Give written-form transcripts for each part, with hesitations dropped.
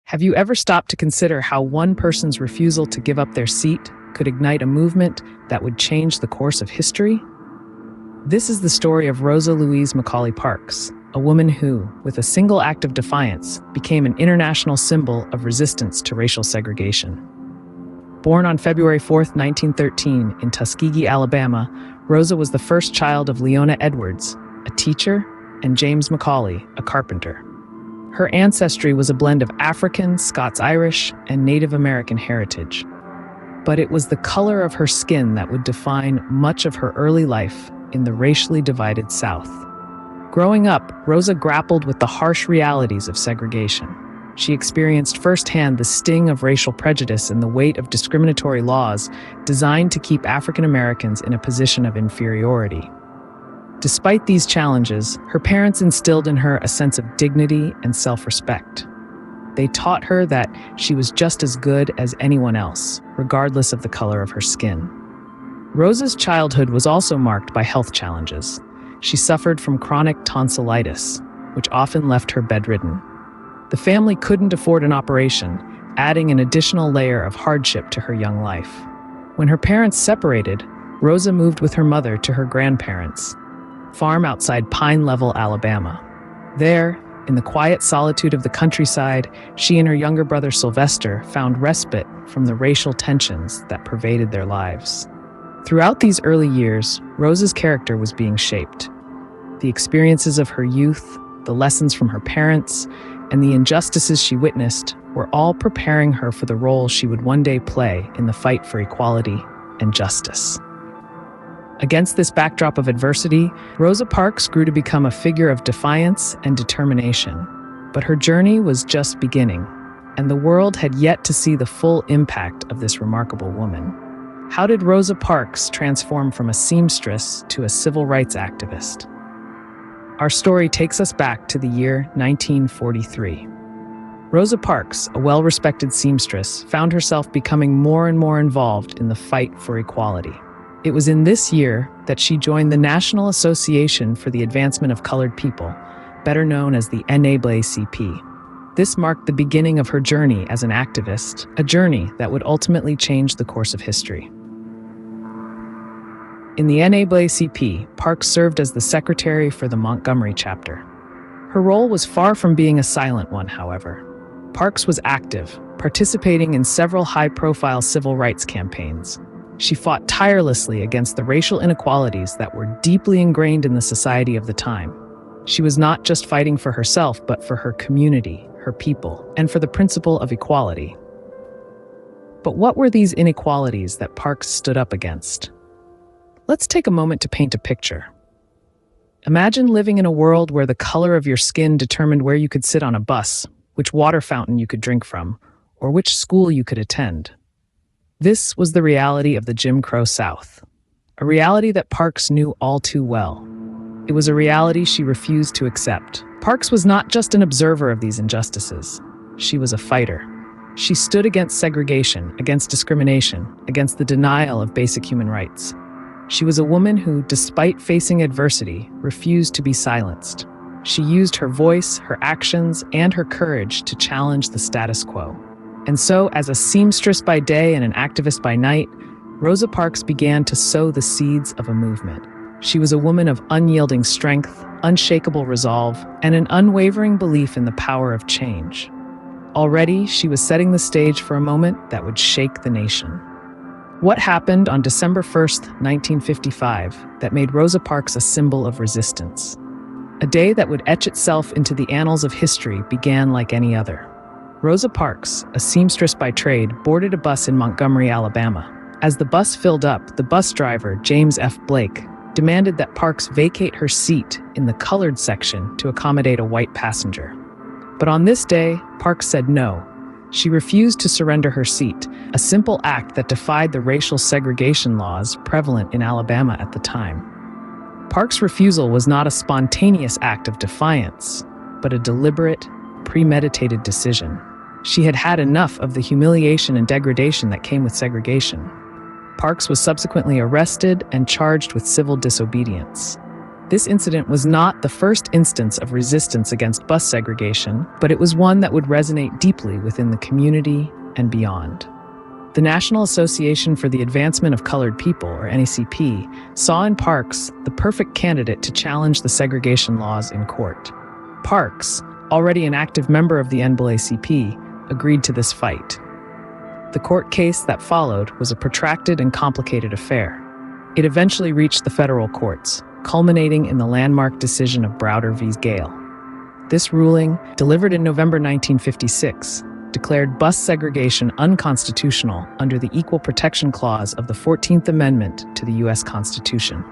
Have you ever stopped to consider how one person's refusal to give up their seat could ignite a movement that would change the course of history? This is the story of Rosa Louise Macaulay Parks, a woman who, with a single act of defiance, became an international symbol of resistance to racial segregation. Born on February 4, 1913, in Tuskegee, Alabama, Rosa was the first child of Leona Edwards, a teacher, and James Macaulay, a carpenter. Her ancestry was a blend of African, Scots-Irish, and Native American heritage. But it was the color of her skin that would define much of her early life in the racially divided South. Growing up, Rosa grappled with the harsh realities of segregation. She experienced firsthand the sting of racial prejudice and the weight of discriminatory laws designed to keep African Americans in a position of inferiority. Despite these challenges, her parents instilled in her a sense of dignity and self-respect. They taught her that she was just as good as anyone else, regardless of the color of her skin. Rosa's childhood was also marked by health challenges. She suffered from chronic tonsillitis, which often left her bedridden. The family couldn't afford an operation, adding an additional layer of hardship to her young life. When her parents separated, Rosa moved with her mother to her grandparents' farm outside Pine Level, Alabama. There, in the quiet solitude of the countryside, she and her younger brother Sylvester found respite from the racial tensions that pervaded their lives. Throughout these early years, Rosa's character was being shaped. The experiences of her youth, the lessons from her parents, and the injustices she witnessed were all preparing her for the role she would one day play in the fight for equality and justice. Against this backdrop of adversity, Rosa Parks grew to become a figure of defiance and determination. But her journey was just beginning, and the world had yet to see the full impact of this remarkable woman. How did Rosa Parks transform from a seamstress to a civil rights activist? Our story takes us back to the year 1943. Rosa Parks, a well-respected seamstress, found herself becoming more and more involved in the fight for equality. It was in this year that she joined the National Association for the Advancement of Colored People, better known as the NAACP. This marked the beginning of her journey as an activist, a journey that would ultimately change the course of history. In the NAACP, Parks served as the secretary for the Montgomery chapter. Her role was far from being a silent one, however. Parks was active, participating in several high-profile civil rights campaigns. She fought tirelessly against the racial inequalities that were deeply ingrained in the society of the time. She was not just fighting for herself, but for her community, her people, and for the principle of equality. But what were these inequalities that Parks stood up against? Let's take a moment to paint a picture. Imagine living in a world where the color of your skin determined where you could sit on a bus, which water fountain you could drink from, or which school you could attend. This was the reality of the Jim Crow South, a reality that Parks knew all too well. It was a reality she refused to accept. Parks was not just an observer of these injustices. She was a fighter. She stood against segregation, against discrimination, against the denial of basic human rights. She was a woman who, despite facing adversity, refused to be silenced. She used her voice, her actions, and her courage to challenge the status quo. And so, as a seamstress by day and an activist by night, Rosa Parks began to sow the seeds of a movement. She was a woman of unyielding strength, unshakable resolve, and an unwavering belief in the power of change. Already, she was setting the stage for a moment that would shake the nation. What happened on December 1st, 1955, that made Rosa Parks a symbol of resistance? A day that would etch itself into the annals of history began like any other. Rosa Parks, a seamstress by trade, boarded a bus in Montgomery, Alabama. As the bus filled up, the bus driver, James F. Blake, demanded that Parks vacate her seat in the colored section to accommodate a white passenger. But on this day, Parks said no. She refused to surrender her seat, a simple act that defied the racial segregation laws prevalent in Alabama at the time. Parks' refusal was not a spontaneous act of defiance, but a deliberate, premeditated decision. She had had enough of the humiliation and degradation that came with segregation. Parks was subsequently arrested and charged with civil disobedience. This incident was not the first instance of resistance against bus segregation, but it was one that would resonate deeply within the community and beyond. The National Association for the Advancement of Colored People, or NACP, saw in Parks the perfect candidate to challenge the segregation laws in court. Parks, already an active member of the NAACP, agreed to this fight. The court case that followed was a protracted and complicated affair. It eventually reached the federal courts, culminating in the landmark decision of Browder v. Gale. This ruling, delivered in November 1956, declared bus segregation unconstitutional under the Equal Protection Clause of the 14th Amendment to the U.S. Constitution.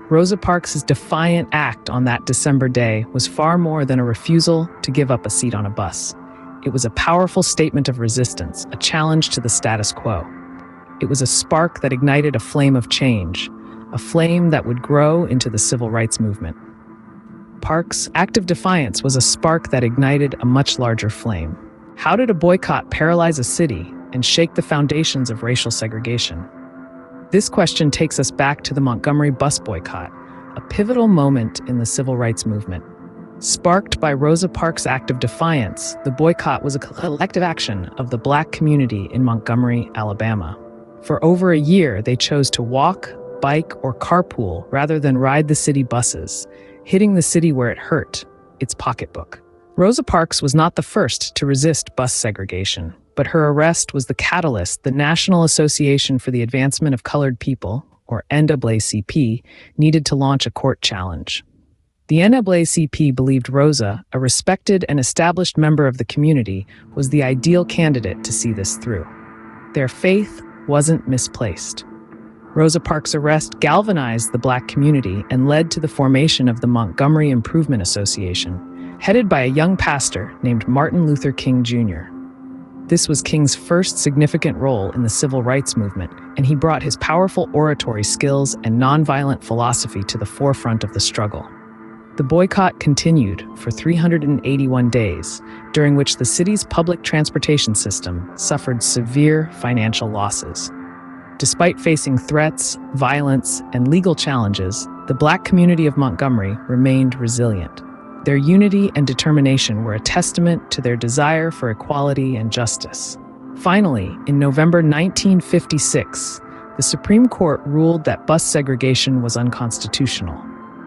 Rosa Parks' defiant act on that December day was far more than a refusal to give up a seat on a bus. It was a powerful statement of resistance, a challenge to the status quo. It was a spark that ignited a flame of change, a flame that would grow into the civil rights movement. Parks' act of defiance was a spark that ignited a much larger flame. How did a boycott paralyze a city and shake the foundations of racial segregation? This question takes us back to the Montgomery bus boycott, a pivotal moment in the civil rights movement. Sparked by Rosa Parks' act of defiance, the boycott was a collective action of the Black community in Montgomery, Alabama. For over a year, they chose to walk, bike, or carpool rather than ride the city buses, hitting the city where it hurt, its pocketbook. Rosa Parks was not the first to resist bus segregation, but her arrest was the catalyst the National Association for the Advancement of Colored People, or NAACP, needed to launch a court challenge. The NAACP believed Rosa, a respected and established member of the community, was the ideal candidate to see this through. Their faith wasn't misplaced. Rosa Parks' arrest galvanized the Black community and led to the formation of the Montgomery Improvement Association, headed by a young pastor named Martin Luther King Jr. This was King's first significant role in the civil rights movement, and he brought his powerful oratory skills and nonviolent philosophy to the forefront of the struggle. The boycott continued for 381 days, during which the city's public transportation system suffered severe financial losses. Despite facing threats, violence, and legal challenges, the Black community of Montgomery remained resilient. Their unity and determination were a testament to their desire for equality and justice. Finally, in November 1956, the Supreme Court ruled that bus segregation was unconstitutional.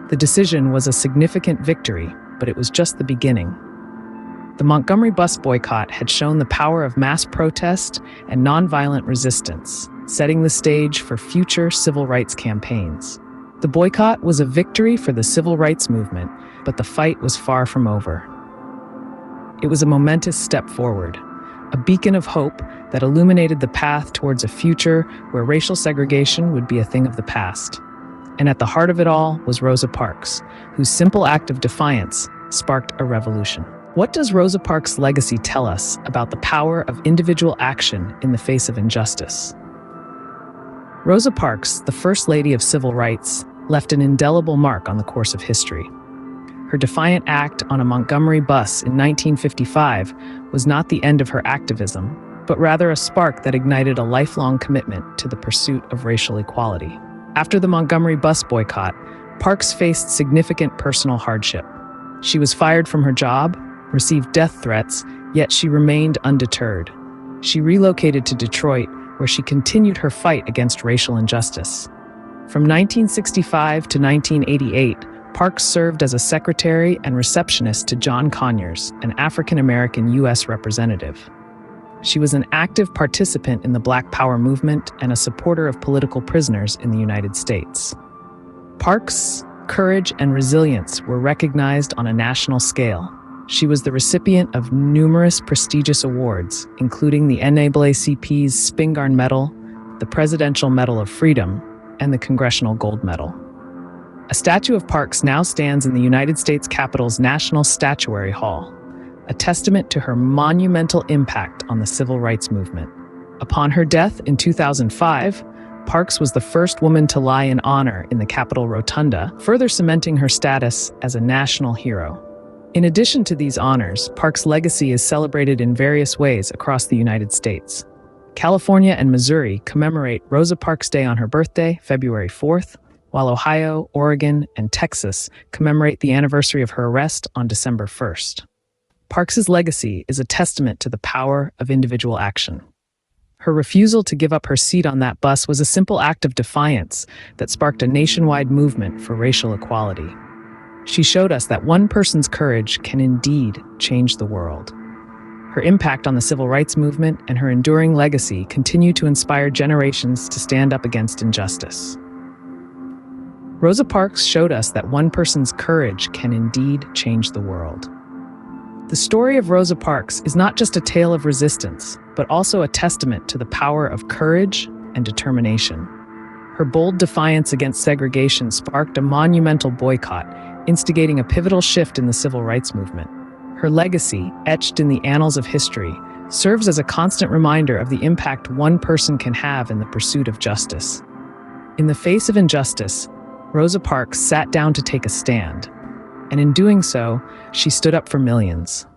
The decision was a significant victory, but it was just the beginning. The Montgomery bus boycott had shown the power of mass protest and nonviolent resistance, setting the stage for future civil rights campaigns. The boycott was a victory for the civil rights movement, but the fight was far from over. It was a momentous step forward, a beacon of hope that illuminated the path towards a future where racial segregation would be a thing of the past. And at the heart of it all was Rosa Parks, whose simple act of defiance sparked a revolution. What does Rosa Parks' legacy tell us about the power of individual action in the face of injustice? Rosa Parks, the First Lady of Civil Rights, left an indelible mark on the course of history. Her defiant act on a Montgomery bus in 1955 was not the end of her activism, but rather a spark that ignited a lifelong commitment to the pursuit of racial equality. After the Montgomery bus boycott, Parks faced significant personal hardship. She was fired from her job, received death threats, yet she remained undeterred. She relocated to Detroit, where she continued her fight against racial injustice. From 1965 to 1988, Parks served as a secretary and receptionist to John Conyers, an African-American U.S. representative. She was an active participant in the Black Power movement and a supporter of political prisoners in the United States. Parks' courage and resilience were recognized on a national scale. She was the recipient of numerous prestigious awards, including the NAACP's Spingarn Medal, the Presidential Medal of Freedom, and the Congressional Gold Medal. A statue of Parks now stands in the United States Capitol's National Statuary Hall, a testament to her monumental impact on the civil rights movement. Upon her death in 2005, Parks was the first woman to lie in honor in the Capitol Rotunda, further cementing her status as a national hero. In addition to these honors, Parks' legacy is celebrated in various ways across the United States. California and Missouri commemorate Rosa Parks Day on her birthday, February 4th, while Ohio, Oregon, and Texas commemorate the anniversary of her arrest on December 1st. Parks's legacy is a testament to the power of individual action. Her refusal to give up her seat on that bus was a simple act of defiance that sparked a nationwide movement for racial equality. She showed us that one person's courage can indeed change the world. Her impact on the civil rights movement and her enduring legacy continue to inspire generations to stand up against injustice. Rosa Parks showed us that one person's courage can indeed change the world. The story of Rosa Parks is not just a tale of resistance, but also a testament to the power of courage and determination. Her bold defiance against segregation sparked a monumental boycott, instigating a pivotal shift in the civil rights movement. Her legacy, etched in the annals of history, serves as a constant reminder of the impact one person can have in the pursuit of justice. In the face of injustice, Rosa Parks sat down to take a stand, and in doing so, she stood up for millions.